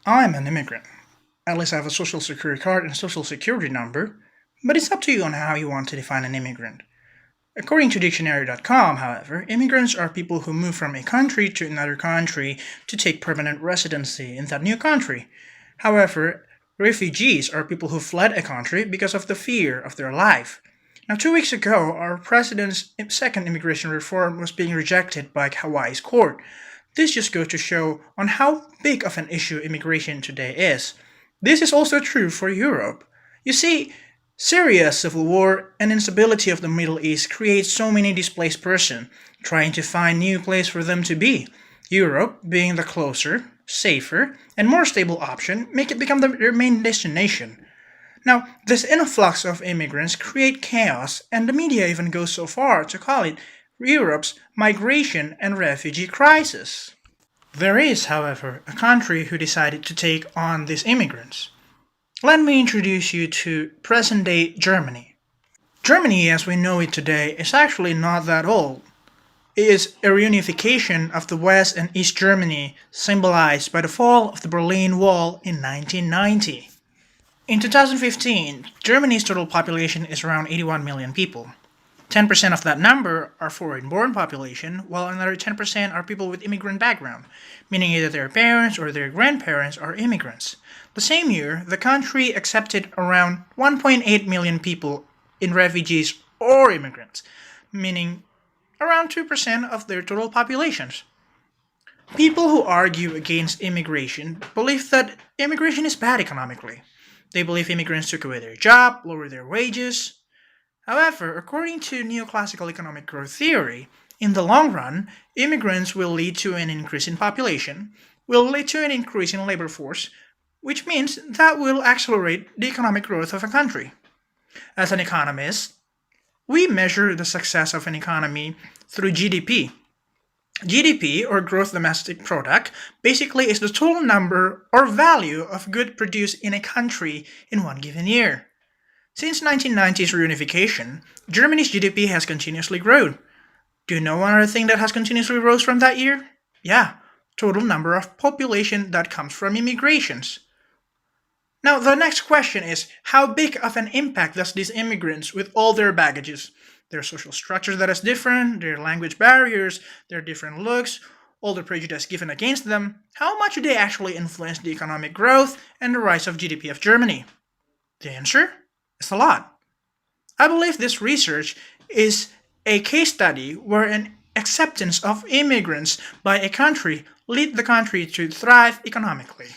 I'm an immigrant. At least I have a social security card and social security number, but it's up to you on how you want to define an immigrant. According to dictionary.com, however, immigrants are people who move from a country to another country to take permanent residency in that new country. However, refugees are people who fled a country because of the fear of their life. Now, 2 weeks ago, our president's second immigration reform was being rejected by Hawaii's court. This just goes to show on how big of an issue immigration today is. This is also true for Europe. You see, Syria's civil war and instability of the Middle East create so many displaced persons trying to find new place for them to be. Europe, being the closer, safer, and more stable option, make it become their main destination. Now, this influx of immigrants create chaos, and the media even goes so far to call it Europe's migration and refugee crisis. There is, however, a country who decided to take on these immigrants. Let me introduce you to present day Germany. Germany, as we know it today, is actually not that old. It is a reunification of the West and East Germany, symbolized by the fall of the Berlin Wall in 1990. In 2015, Germany's total population is around 81 million people. 10% of that number are foreign-born population, while another 10% are people with immigrant background, meaning either their parents or their grandparents are immigrants. The same year, the country accepted around 1.8 million people in refugees or immigrants, meaning around 2% of their total populations. People who argue against immigration believe that immigration is bad economically. They believe immigrants took away their job, lowered their wages. However, according to neoclassical economic growth theory, in the long run, immigrants will lead to an increase in population, will lead to an increase in labor force, which means that will accelerate the economic growth of a country. As an economist, we measure the success of an economy through GDP. GDP, or gross domestic product, basically is the total number or value of goods produced in a country in one given year. Since 1990's reunification, Germany's GDP has continuously grown. Do you know one other thing that has continuously rose from that year? Yeah, total number of population that comes from immigrations. Now, the next question is, how big of an impact does these immigrants with all their baggages, their social structure that is different, their language barriers, their different looks, all the prejudice given against them, how much do they actually influence the economic growth and the rise of GDP of Germany? The answer? It's a lot. I believe this research is a case study where an acceptance of immigrants by a country lead the country to thrive economically.